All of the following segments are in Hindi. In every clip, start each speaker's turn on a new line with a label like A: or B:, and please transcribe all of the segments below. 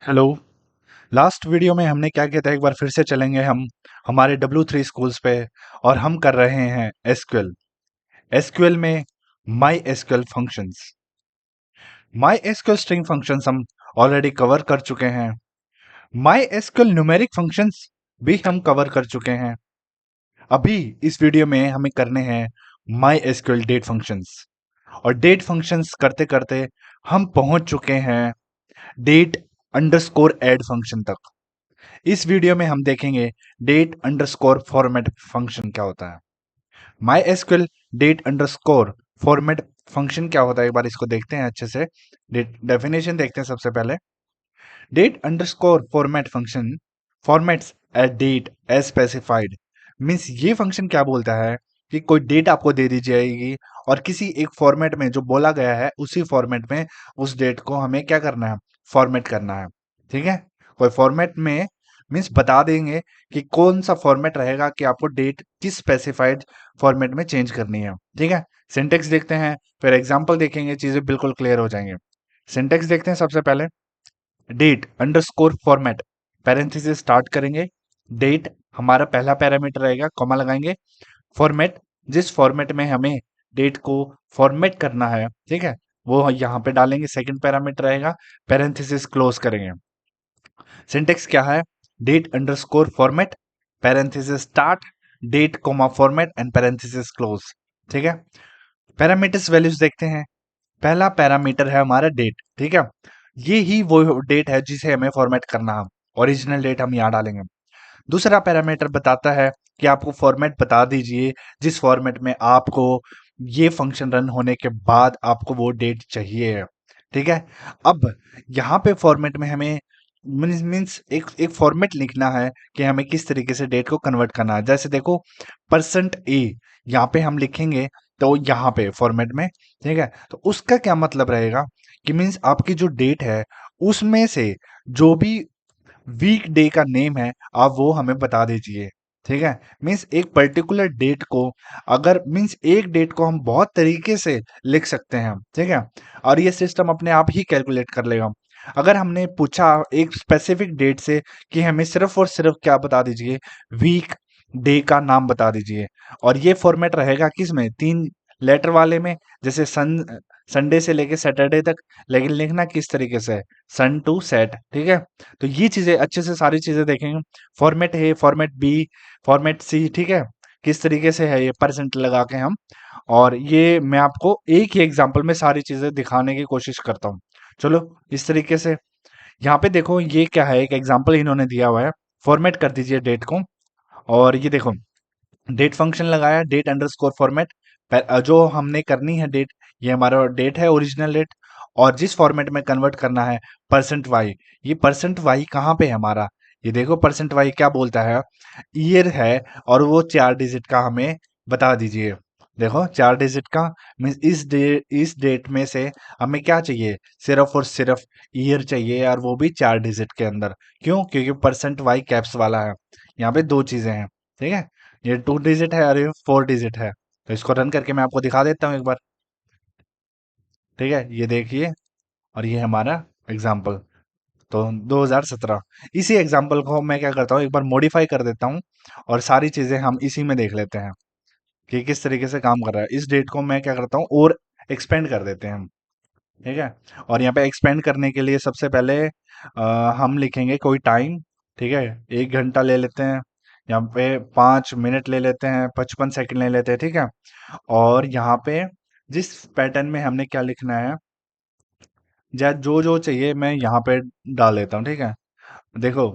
A: हेलो। लास्ट वीडियो में हमने क्या किया था, एक बार फिर से चलेंगे हम हमारे W3 स्कूल्स पे। और हम कर रहे हैं एसक्यूएल। एसक्यूएल में my SQL functions. My SQL string functions हम ऑलरेडी कवर कर चुके हैं। माई एसक्यूएल न्यूमेरिक फंक्शंस भी हम कवर कर चुके हैं। अभी इस वीडियो में हमें करने हैं माई एसक्यूएल डेट फंक्शंस। और डेट फंक्शंस करते करते हम पहुंच चुके हैं डेट अंडरस्कोर ऐड फंक्शन तक। इस वीडियो में हम देखेंगे डेट अंडरस्कोर फॉर्मेट फंक्शन क्या होता है। MySQL date underscore format function क्या होता है, एक बार इसको देखते हैं अच्छे से। डेफिनेशन देखते हैं सबसे पहले। Date underscore format function formats a date as specified. Means ये फंक्शन क्या बोलता है कि कोई डेट आपको दे दी जाएगी और किसी एक फॉर्मेट में जो बोला गया है उसी फॉर्मेट में उस डेट को हमें क्या करना है, फॉर्मेट करना है। ठीक है, कोई फॉर्मेट में मीन्स बता देंगे कि कौन सा फॉर्मेट रहेगा कि आपको डेट किस स्पेसिफाइड फॉर्मेट में चेंज करनी है। ठीक है, सिंटेक्स देखते हैं, फिर एग्जांपल देखेंगे, चीजें बिल्कुल क्लियर हो जाएंगे। सिंटेक्स देखते हैं सबसे पहले। Date underscore format parenthesis start करेंगे। डेट हमारा पहला पैरामीटर रहेगा, कॉमा लगाएंगे। फॉर्मेट, जिस फॉर्मेट में हमें डेट को फॉर्मेट करना है, ठीक है, वो यहाँ पे डालेंगे। सेकंड पैरामीटर रहेगा, पैरेंथेसिस क्लोज करेंगे। सिंटेक्स क्या है? Date underscore format parenthesis start date comma format end parenthesis close. ठीक है, पैरामीटर्स वैल्यूज देखते हैं। पहला पैरामीटर है हमारा डेट। ठीक है, ये ही वो डेट है जिसे हमें फॉर्मेट करना है। ओरिजिनल डेट हम यहाँ डालेंगे। दूसरा पैरामीटर बताता है कि आपको फॉर्मेट बता दीजिए जिस फॉर्मेट में आपको ये फंक्शन रन होने के बाद आपको वो डेट चाहिए। ठीक है, अब यहाँ पे फॉर्मेट में हमें मीन्स एक एक फॉर्मेट लिखना है कि हमें किस तरीके से डेट को कन्वर्ट करना है। जैसे देखो, %a यहाँ पे हम लिखेंगे तो यहाँ पे फॉर्मेट में, ठीक है, तो उसका क्या मतलब रहेगा कि मीन्स आपकी जो डेट है उसमें से जो भी वीक डे का नेम है आप वो हमें बता दीजिए। ठीक है, मीन्स एक पर्टिकुलर डेट को, अगर मीन्स एक डेट को हम बहुत तरीके से लिख सकते हैं। ठीक है, और ये सिस्टम अपने आप ही कैलकुलेट कर लेगा। अगर हमने पूछा एक स्पेसिफिक डेट से कि हमें सिर्फ और सिर्फ क्या बता दीजिए, वीक डे का नाम बता दीजिए। और ये फॉर्मेट रहेगा किस में, 3 लेटर वाले में, जैसे संडे से लेके सैटरडे तक। लेकिन लिखना किस तरीके से, सन टू सेट। ठीक है, तो ये चीजें अच्छे से सारी चीजें देखेंगे। फॉर्मेट है, फॉर्मेट बी, फॉर्मेट सी। ठीक है, किस तरीके से है ये परसेंट लगा के हम। और ये मैं आपको एक ही एग्जांपल में सारी चीजें दिखाने की कोशिश करता हूँ। चलो इस तरीके से यहाँ पे देखो, ये क्या है, एक एग्जांपल इन्होंने दिया हुआ है। फॉर्मेट कर दीजिए डेट को। और ये देखो, डेट फंक्शन लगाया, डेट अंडरस्कोर फॉर्मेट। जो हमने करनी है डेट, ये हमारा डेट है, ओरिजिनल डेट। और जिस फॉर्मेट में कन्वर्ट करना है, %y। ये %y कहाँ पे है हमारा, ये देखो %y क्या बोलता है, ईयर है। और वो 4 डिजिट का हमें बता दीजिए। देखो 4 डिजिट का मीन्स इस डेट में से हमें क्या चाहिए, सिर्फ और सिर्फ ईयर चाहिए, और वो भी 4 डिजिट के अंदर। क्यों? क्योंकि %y कैप्स वाला है। यहाँ पे दो चीजें हैं। ठीक है, ये 2 डिजिट है और ये 4 डिजिट है। तो इसको रन करके मैं आपको दिखा देता हूँ एक बार। ठीक है, ये देखिए, और ये हमारा एग्जाम्पल। तो 2017, इसी एग्जाम्पल को मैं क्या करता हूँ, एक बार मॉडिफाई कर देता हूँ। और सारी चीजें हम इसी में देख लेते हैं कि किस तरीके से काम कर रहा है। इस डेट को मैं क्या करता हूँ और एक्सपेंड कर देते हैं हम। ठीक है, और यहाँ पे एक्सपेंड करने के लिए सबसे पहले हम लिखेंगे कोई टाइम। ठीक है, 1 घंटा ले लेते हैं, यहाँ पे 5 मिनट ले लेते हैं, 55 सेकंड ले लेते हैं। ठीक है, और यहाँ पे जिस पैटर्न में हमने क्या लिखना है, या जो जो चाहिए मैं यहाँ पे डाल देता हूँ। ठीक है, देखो,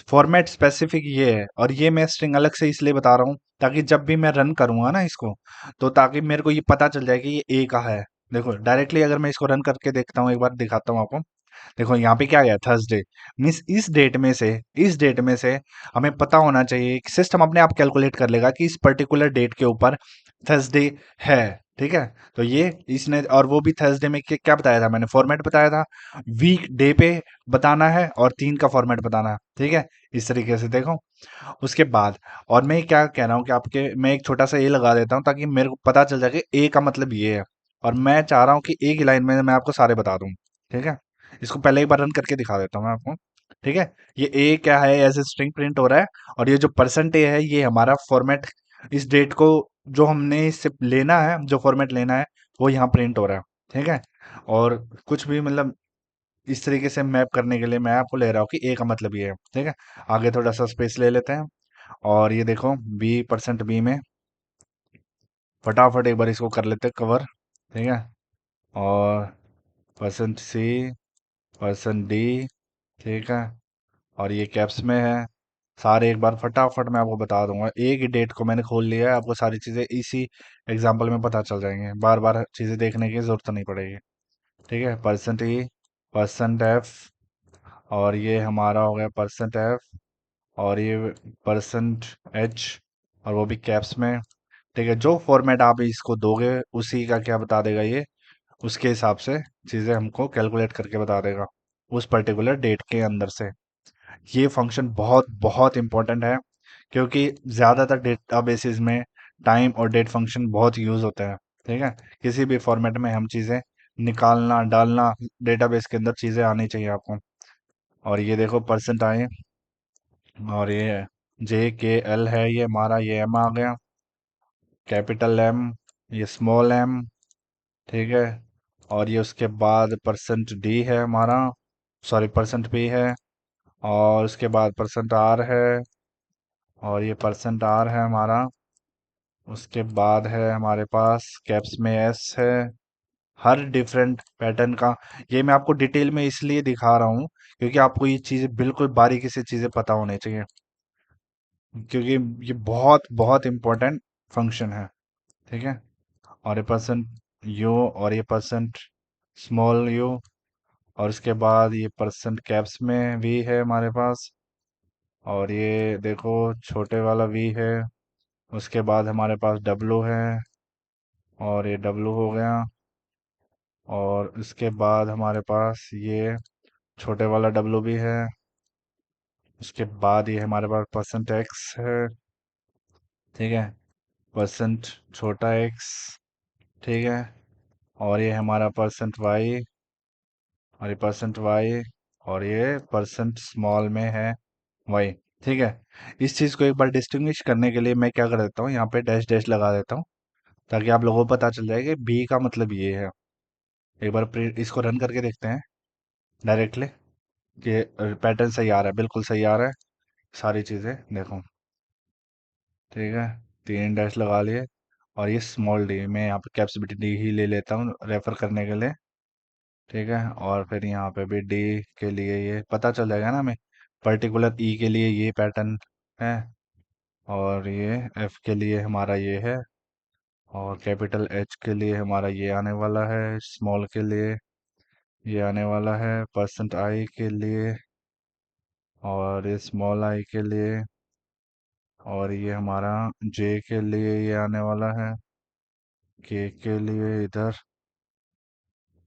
A: फॉर्मेट स्पेसिफिक ये है, और ये मैं स्ट्रिंग अलग से इसलिए बता रहा हूँ ताकि जब भी मैं रन करूंगा ना इसको, तो ताकि मेरे को ये पता चल जाए कि ये ए का है। देखो डायरेक्टली अगर मैं इसको रन करके देखता हूँ, एक बार दिखाता हूँ आपको। देखो यहाँ पे क्या गया, थर्सडे। मीन्स इस डेट में से हमें पता होना चाहिए कि सिस्टम अपने आप कैलकुलेट कर लेगा कि इस पर्टिकुलर डेट के ऊपर थर्सडे है। ठीक है, तो ये इसने, और वो भी थर्सडे में क्या बताया था मैंने, फॉर्मेट बताया था, वीक डे पे बताना है और 3 का फॉर्मेट बताना है। ठीक है, इस तरीके से देखो। उसके बाद, और मैं क्या कह रहा हूँ कि आपके, मैं एक छोटा सा ए लगा देता हूँ ताकि मेरे को पता चल जाए कि ए का मतलब ये है। और मैं चाह रहा हूँ कि एक ही लाइन में मैं आपको सारे बता दूँ। ठीक है, इसको पहले एक बार रन करके दिखा देता हूँ मैं आपको। ठीक है, ये ए क्या है, एज ए स्ट्रिंग प्रिंट हो रहा है, और ये जो परसेंट ए है ये हमारा फॉर्मेट, इस डेट को जो हमने इससे लेना है, जो फॉर्मेट लेना है वो यहाँ प्रिंट हो रहा है। ठीक है, और कुछ भी मतलब इस तरीके से मैप करने के लिए मैं आपको ले रहा हूँ कि ए का मतलब ये है। ठीक है, आगे थोड़ा सा स्पेस ले लेते हैं, और ये देखो बी, परसेंट बी में फटाफट एक बार इसको कर लेते हैं कवर। ठीक है, और परसेंट सी, परसेंट डी। ठीक है, और ये कैप्स में है। सारे एक बार फटाफट मैं आपको बता दूंगा, एक ही डेट को मैंने खोल लिया है, आपको सारी चीज़ें इसी एग्जांपल में पता चल जाएंगे, बार बार चीज़ें देखने की जरूरत नहीं पड़ेगी। ठीक है, परसेंट ई, परसेंट एफ, और ये हमारा हो गया परसेंट एफ, और ये परसेंट एच, और वो भी कैप्स में। ठीक है, जो फॉर्मेट आप इसको दोगे उसी का क्या बता देगा ये, उसके हिसाब से चीज़ें हमको कैलकुलेट करके बता देगा उस पर्टिकुलर डेट के अंदर से। ये फंक्शन बहुत बहुत इंपॉर्टेंट है, क्योंकि ज़्यादातर डेटाबेसेस में टाइम और डेट फंक्शन बहुत यूज़ होता है। ठीक है, किसी भी फॉर्मेट में हम चीज़ें निकालना डालना, डेटाबेस के अंदर चीज़ें आनी चाहिए आपको। और ये देखो परसेंट आए, और ये जे के एल है, ये हमारा ये एम आ गया, कैपिटल एम, ये स्मॉल एम। ठीक है, और ये उसके बाद परसेंट डी है हमारा, सॉरी परसेंट पी है, और उसके बाद परसेंट आर है, और ये परसेंट आर है हमारा। उसके बाद है हमारे पास कैप्स में एस है। हर डिफरेंट पैटर्न का ये मैं आपको डिटेल में इसलिए दिखा रहा हूँ, क्योंकि आपको ये चीज़ें बिल्कुल बारीकी से चीज़ें पता होनी चाहिए, क्योंकि ये बहुत बहुत इम्पोर्टेंट फंक्शन है। ठीक है, और ये परसेंट यू, और ये परसेंट स्मॉल यू, और उसके बाद ये परसेंट कैप्स में वी है हमारे पास, और ये देखो छोटे वाला वी है। उसके बाद हमारे पास डब्लू है, और ये डब्लू हो गया, और उसके बाद हमारे पास ये छोटे वाला डब्लू भी है। उसके बाद ये हमारे पास परसेंट एक्स है। ठीक है, परसेंट छोटा एक्स। ठीक है, और ये हमारा परसेंट वाई, और ये परसेंट वाई, और ये परसेंट स्मॉल में है वाई। ठीक है, इस चीज़ को एक बार डिस्टिंग्विश करने के लिए मैं क्या कर देता हूँ, यहाँ पे डैश डैश लगा देता हूँ, ताकि आप लोगों को पता चल जाए कि बी का मतलब ये है। एक बार इसको रन करके देखते हैं डायरेक्टली कि पैटर्न सही आ रहा है, बिल्कुल सही आ रहा है सारी चीज़ें देखो। ठीक है, तीन डैश लगा लिए, और ये स्मॉल डी, मैं यहाँ पे कैप्स डी ही ले लेता हूँ रेफर करने के लिए। ठीक है, और फिर यहाँ पे भी डी के लिए ये पता चल जाएगा ना हमें, पर्टिकुलर ई के लिए ये पैटर्न है, और ये एफ के लिए हमारा ये है, और कैपिटल एच के लिए हमारा ये आने वाला है, स्मॉल के लिए ये आने वाला है, परसेंट आई के लिए, और ये स्मॉल आई के लिए, और ये हमारा जे के लिए ये आने वाला है, के लिए इधर,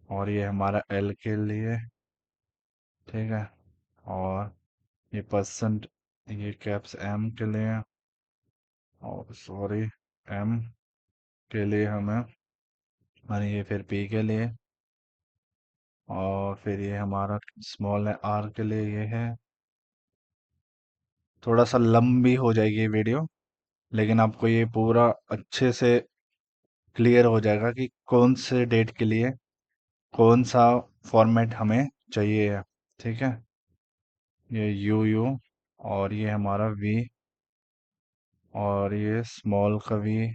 A: और ये हमारा एल के लिए। ठीक है, और ये परसेंट, ये कैप्स एम के लिए, और सॉरी एम के लिए हमें, और ये फिर पी के लिए, और फिर ये हमारा स्मॉल है आर के लिए ये है। थोड़ा सा लंबी हो जाएगी ये वीडियो, लेकिन आपको ये पूरा अच्छे से क्लियर हो जाएगा कि कौन से डेट के लिए कौन सा फॉर्मेट हमें चाहिए है। ठीक है, ये यू यू, और ये हमारा वी, और ये स्मॉल का वी,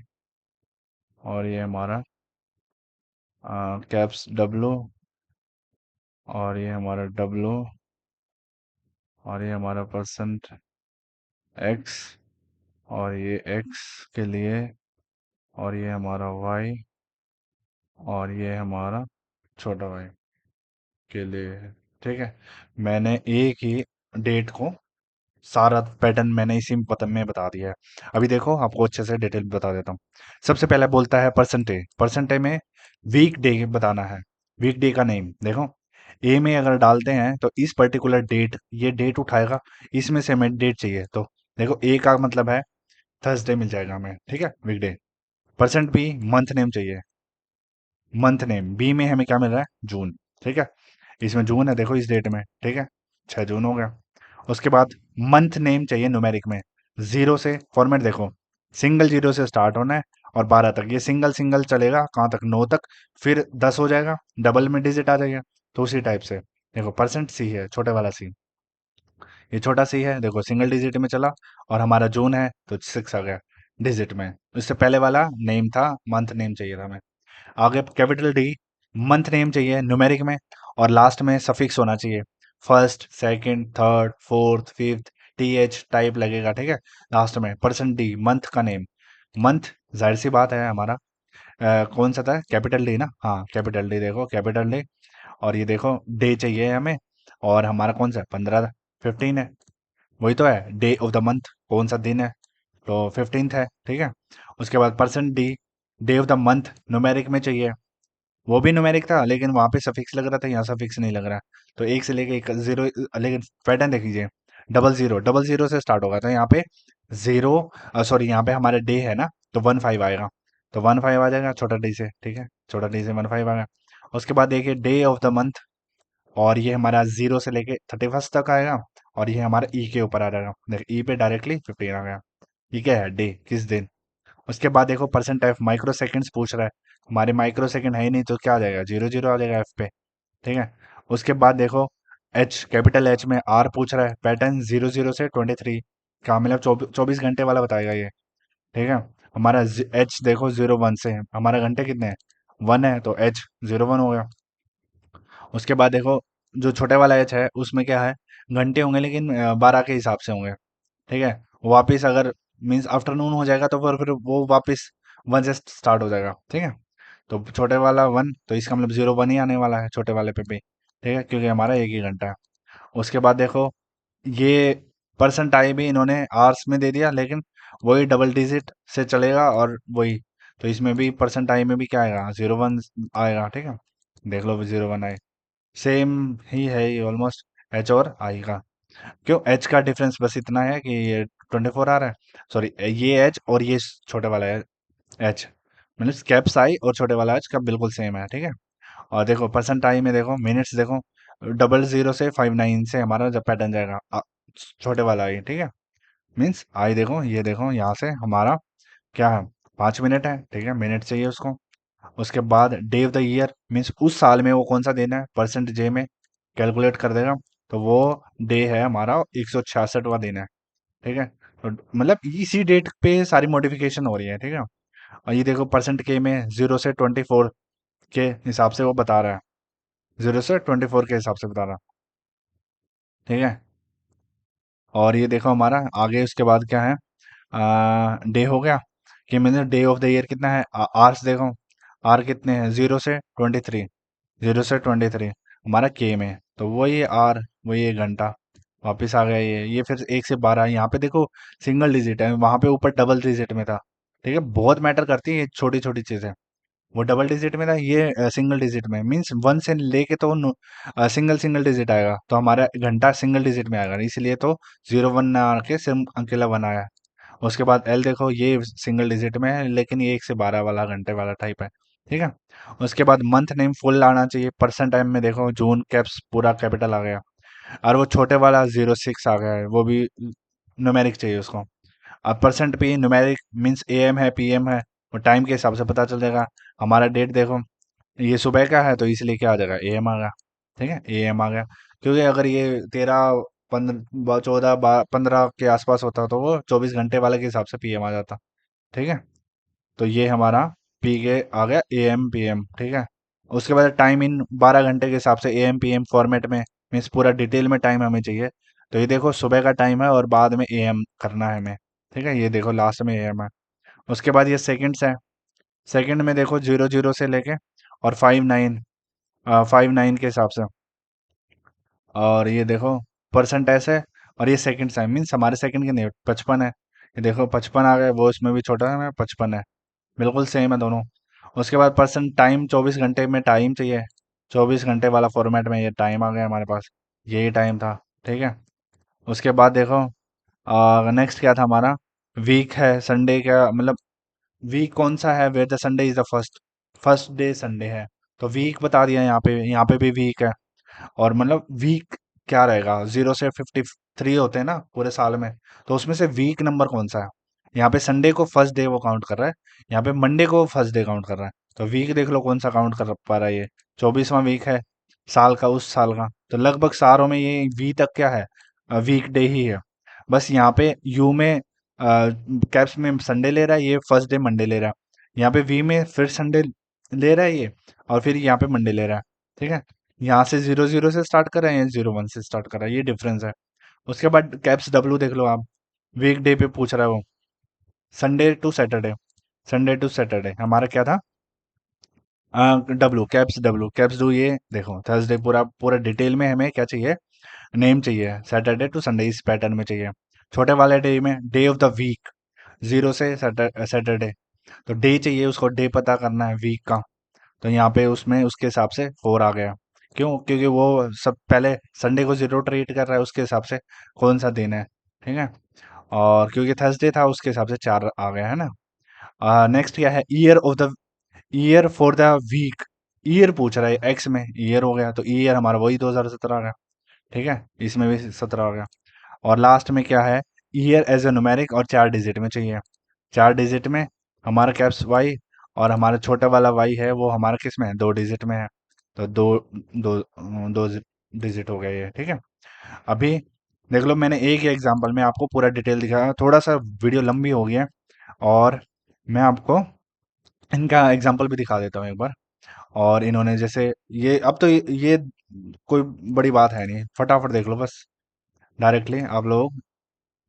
A: और ये हमारा कैप्स डब्लू, और ये हमारा डब्लू, और ये हमारा परसेंट एक्स, और ये एक्स के लिए, और ये हमारा वाई, और ये हमारा छोटा वाई के लिए है। ठीक है, मैंने एक ही डेट को सारा पैटर्न मैंने इसी में बता दिया है। अभी देखो आपको अच्छे से डिटेल बता देता हूँ। सबसे पहले बोलता है परसेंटेज, परसेंटेज में वीक डे बताना है, वीक डे का नेम देखो। ए में अगर डालते हैं तो इस पर्टिकुलर डेट, ये डेट उठाएगा, इसमें से हमें डेट चाहिए, तो देखो ए का मतलब है थर्सडे मिल जाएगा हमें। ठीक है, वीकडे। परसेंट बी, मंथ नेम चाहिए, मंथ नेम बी में हमें क्या मिल रहा है, जून। ठीक है, इसमें जून है देखो इस डेट में, ठीक है, 6 जून हो गया। उसके बाद मंथ नेम चाहिए न्यूमेरिक में, जीरो से फॉर्मेट देखो, सिंगल जीरो से स्टार्ट होना है और 12 तक, ये सिंगल सिंगल चलेगा कहाँ तक, 9 तक, फिर 10 हो जाएगा, डबल में डिजिट आ जाएगा। तो उसी टाइप से देखो परसेंट सी है, छोटे वाला सी, ये छोटा सी है देखो, सिंगल डिजिट में चला, और हमारा जून है तो 6 आ गया डिजिट में। इससे पहले वाला नेम था, मंथ नेम चाहिए था हमें। आगे कैपिटल डी, मंथ नेम चाहिए न्यूमेरिक में, और लास्ट में सफिक्स होना चाहिए, first, second, third, fourth, fifth, T H type लगेगा, ठीक है। लास्ट में परसेंट डी, मंथ का नेम, मंथ जाहिर सी बात है हमारा कौन सा था, कैपिटल डी ना, हाँ कैपिटल डी, देखो कैपिटल डी। और ये देखो डे चाहिए हमें, और हमारा कौन सा 15, 15 है, वही तो है डे ऑफ द मंथ, कौन सा दिन है, तो 15th है, ठीक है। उसके बाद percent D, day of the month numeric में चाहिए, वो भी न्यूमेरिक था लेकिन वहां पे सफिक्स लग रहा था, यहाँ सफिक्स नहीं लग रहा। तो एक से लेके एक जीरो, लेकिन पैटर्न देख लीजिए, डबल जीरो, डबल जीरो से स्टार्ट होगा, तो यहाँ पे जीरो, सॉरी यहाँ पे हमारे डे है ना, तो 15 आएगा, तो 15 आ जाएगा छोटा डी से, ठीक है, छोटा डी से 15 आ गया। उसके बाद देखिए डे ऑफ द मंथ, और ये हमारा जीरो से लेके 31st तक आएगा, और ये हमारा ई के ऊपर आ जाएगा, देख ई पे डायरेक्टली 15 आ गया। ये क्या है, डे, किस दिन। उसके बाद देखो परसेंट एफ, माइक्रो सेकेंड्स पूछ रहा है, हमारे माइक्रो सेकंड है ही नहीं, तो क्या आ जाएगा, जीरो जीरो आ जाएगा एफ पे, ठीक है। उसके बाद देखो एच, कैपिटल एच में आर पूछ रहा है, पैटर्न 00 से 23 का, मतलब 24 घंटे वाला बताएगा ये, ठीक है। हमारा एच देखो 01 से है, हमारा घंटे कितने हैं, 1 है, तो एच 01 हो गया। उसके बाद देखो जो छोटे वाला एच है उसमें क्या है, घंटे होंगे लेकिन 12 के हिसाब से होंगे, ठीक है। वापिस अगर मीन्स आफ्टरनून हो जाएगा तो फिर वो वापिस 1 से स्टार्ट हो जाएगा, ठीक है। तो छोटे वाला 1, तो इसका मतलब 01 ही आने वाला है छोटे वाले पे भी, ठीक है, क्योंकि हमारा एक ही घंटा है। उसके बाद देखो ये परसेंट आई भी इन्होंने आर्स में दे दिया, लेकिन वही डबल डिजिट से चलेगा, और वही, तो इसमें भी परसेंट आई में भी क्या आएगा, 01 आएगा, ठीक है। देख लो 01 आए, सेम ही है ये ऑलमोस्ट, एच और आई का। क्यों, एच का डिफरेंस बस इतना है कि ये 24 आ रहा है, सॉरी ये एच और ये छोटे वाला है एच, मतलब कैप्स आई और छोटे वाला एच का बिल्कुल सेम है, ठीक है। और देखो परसेंट आई में देखो मिनट्स देखो, 00 से 59 से हमारा जब पैटर्न जाएगा छोटे वाला आई, ठीक है। मीन्स आई देखो, ये देखो यहाँ से हमारा क्या है, 5 मिनट है, ठीक है, मिनट चाहिए उसको। उसके बाद day of the year, means उस साल में वो कौन सा दिन है, परसेंट जे में कैलकुलेट कर देगा, तो वो डे है हमारा 166वां दिन है, ठीक है। तो मतलब इसी डेट पे सारी मॉडिफिकेशन हो रही है, ठीक है। और ये देखो परसेंट के में 0 से 24 के हिसाब से वो बता रहा है, 0 से 24 के हिसाब से बता रहा है, ठीक है। और ये देखो हमारा आगे उसके बाद क्या है, डे हो गया, कि मैंने डे ऑफ द ईयर कितना है, आर्स देखो, आर कितने हैं, 0 से 23, 0 से 23 हमारा के में, तो वही आर, वही 1 घंटा, वापिस आ गया ये फिर 1 से 12, यहाँ पे देखो सिंगल डिजिट है, वहां पे ऊपर डबल डिजिट में था, ठीक है, बहुत मैटर करती है ये छोटी छोटी चीजें। वो डबल डिजिट में था, ये सिंगल डिजिट में, मीन्स 1 से लेके तो सिंगल सिंगल डिजिट आएगा, तो हमारा घंटा सिंगल डिजिट में आएगा, इसलिए तो 01 ना आके सिर्फ अकेला 1 आया। उसके बाद एल देखो ये सिंगल डिजिट में है, लेकिन ये 1 से 12 वाला घंटे वाला टाइप है, ठीक है। उसके बाद मंथ नेम फुल आना चाहिए, परसेंट टाइम में देखो जून कैप्स पूरा कैपिटल आ गया, और वो छोटे वाला 06 आ गया है, वो भी न्यूमेरिक चाहिए उसको। अब परसेंट पे न्यूमेरिक मीन्स एएम है पीएम है, वो टाइम के हिसाब से पता चल जाएगा। हमारा डेट देखो ये सुबह का है, तो इसलिए क्या आ जाएगा, एएम आ गया, ठीक है, एएम आ गया। क्योंकि अगर ये 13, 15, 14, 15 के आसपास होता तो वो 24 घंटे वाले के हिसाब से पीएम आ जाता, ठीक है। तो ये हमारा पी के आ गया एएम पीएम, ठीक है। उसके बाद टाइम इन 12 घंटे के हिसाब से एएम पीएम फॉर्मेट में, मीन्स पूरा डिटेल में टाइम हमें चाहिए, तो ये देखो सुबह का टाइम है और बाद में एएम करना है हमें, ठीक है, ये देखो लास्ट में एएम है। उसके बाद ये सेकंड्स है, सेकंड में देखो 00 से लेके और 59 के हिसाब से, और ये देखो परसेंट ऐसे, और ये सेकंड्स है, मीन्स हमारे सेकंड के नहीं 55 है, ये देखो 55 आ गए, वो इसमें भी छोटा है, 55 है, बिल्कुल सेम है दोनों। उसके बाद पर्सन टाइम 24 घंटे में टाइम चाहिए, 24 घंटे वाला फॉर्मेट में ये टाइम आ गया हमारे पास, यही टाइम था, ठीक है। उसके बाद देखो नेक्स्ट क्या था हमारा, वीक है, संडे का मतलब वीक कौन सा है, where the Sunday is the first, first day Sunday है, तो वीक बता दिया, यहाँ पे भी वीक है। और मतलब वीक क्या रहेगा, 0 से 53 होते हैं ना पूरे साल में, तो उसमें से वीक नंबर कौन सा है। यहाँ पे संडे को फर्स्ट डे वो काउंट कर रहा है, यहाँ पे मंडे को फर्स्ट डे काउंट कर रहा है। तो वीक देख लो कौन सा काउंट कर पा रहा है ये, 24वां वीक है साल का, उस साल का। तो लगभग सारों में ये वी तक क्या है, वीक डे ही है। बस यहाँ पे यू में कैप्स में संडे ले रहा है, ये फर्स्ट डे मंडे ले रहा है। यहाँ पे वी में फिर संडे ले रहा है ये, और फिर यहाँ पे मंडे ले रहा है। ठीक है, यहाँ से 0 0 से स्टार्ट कर रहे हैं, 0 1 से स्टार्ट कर रहा है, ये डिफरेंस है। उसके बाद कैप्स डब्लू देख लो आप, वीक डे पे पूछ रहा है वो, Sunday to Saturday, Sunday to Saturday हमारा क्या था, डब्लू कैप्स डू, ये देखो थर्सडे, पूरा पूरा डिटेल में हमें क्या चाहिए, नेम चाहिए, सैटरडे टू संडे इस पैटर्न में चाहिए। छोटे वाले डे में डे ऑफ द वीक, 0 से सैटरडे, तो डे चाहिए उसको, डे पता करना है वीक का। तो यहाँ पे उसमें उसके हिसाब से 4 आ गया। क्यों, क्योंकि वो सब पहले संडे को 0 ट्रीट कर रहा है, उसके हिसाब से कौन सा दिन है। ठीक है, और क्योंकि थर्सडे था उसके हिसाब से 4 आ गया है ना। नेक्स्ट क्या है, year for the week, year पूछ रहा है, एक्स में ईयर हो गया, तो ईयर हमारा वही 2017 आ गया। ठीक है, इसमें भी 17 आ गया। और लास्ट में क्या है, ईयर एज ए न्यूमेरिक, और 4 डिजिट में चाहिए। 4 डिजिट में हमारा कैप्स वाई, और हमारा छोटा वाला वाई है वो हमारा किस में है, 2 डिजिट में है। तो दो डिजिट हो गया ये। ठीक है, अभी देख लो, मैंने एक ही एग्जांपल में आपको पूरा डिटेल दिखाया, थोड़ा सा वीडियो लंबी हो गई है, और मैं आपको इनका एग्जांपल भी दिखा देता हूँ एक बार। और इन्होंने जैसे ये, अब तो ये कोई बड़ी बात है नहीं, फटाफट देख लो बस, डायरेक्टली आप लोग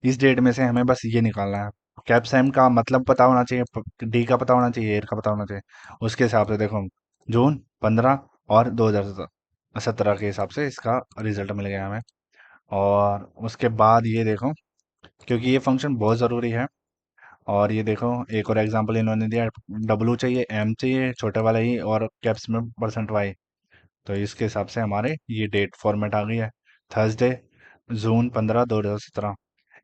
A: इस डेट में से हमें बस ये निकालना है। कैप्सेम का मतलब पता होना चाहिए, डी का पता होना चाहिए, एयर का पता होना चाहिए। उसके हिसाब से देखो, जून 15 और 2017 के हिसाब से इसका रिजल्ट मिल गया हमें। और उसके बाद ये देखो, क्योंकि ये फंक्शन बहुत ज़रूरी है। और ये देखो, एक और एग्जांपल इन्होंने दिया, डब्लू चाहिए, एम चाहिए छोटे वाला ही, और कैप्स में परसेंट वाई। तो इसके हिसाब से हमारे ये डेट फॉर्मेट आ गई है, थर्सडे जून 15 2017।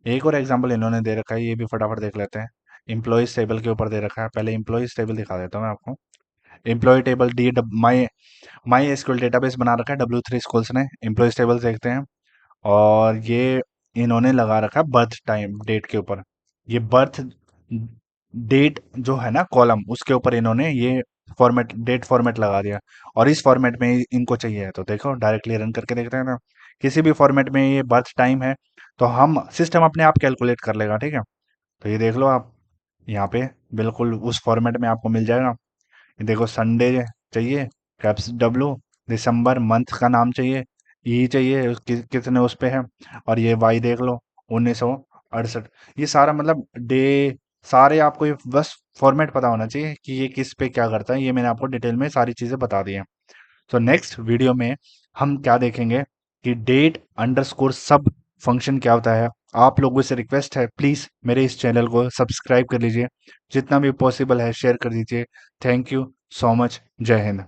A: एक और एग्जांपल इन्होंने दे रखा है, ये भी फटाफट देख लेते हैं। एम्प्लॉयज टेबल के ऊपर दे रखा है, पहले एम्प्लॉयज टेबल दिखा देता हूँ मैं आपको। Employ table D, my MySQL database बना रखा है W3 स्कूल्स ने। एम्प्लॉयज टेबल देखते हैं, और ये इन्होंने लगा रखा है बर्थ टाइम डेट के ऊपर। ये बर्थ डेट जो है ना कॉलम, उसके ऊपर इन्होंने ये फॉर्मेट, डेट फॉर्मेट लगा दिया, और इस फॉर्मेट में इनको चाहिए है। तो देखो डायरेक्टली रन करके देखते हैं ना, किसी भी फॉर्मेट में ये बर्थ टाइम है, तो हम सिस्टम अपने आप कैलकुलेट कर लेगा। ठीक है, तो ये देख लो आप, यहाँ पे बिल्कुल उस फॉर्मेट में आपको मिल जाएगा। ये देखो, संडे चाहिए, कैप्स डब्लू, दिसंबर मंथ का नाम चाहिए, ई चाहिए, कितने उस पे है, और ये वाई देख लो, 1968। ये सारा मतलब डे, सारे आपको ये बस फॉर्मेट पता होना चाहिए कि ये किस पे क्या करता है। ये मैंने आपको डिटेल में सारी चीज़ें बता दी हैं। तो नेक्स्ट वीडियो में हम क्या देखेंगे कि डेट अंडरस्कोर सब फंक्शन क्या होता है। आप लोगों से रिक्वेस्ट है, प्लीज़ मेरे इस चैनल को सब्सक्राइब कर लीजिए, जितना भी पॉसिबल है शेयर कर दीजिए। थैंक यू सो मच, जय हिंद।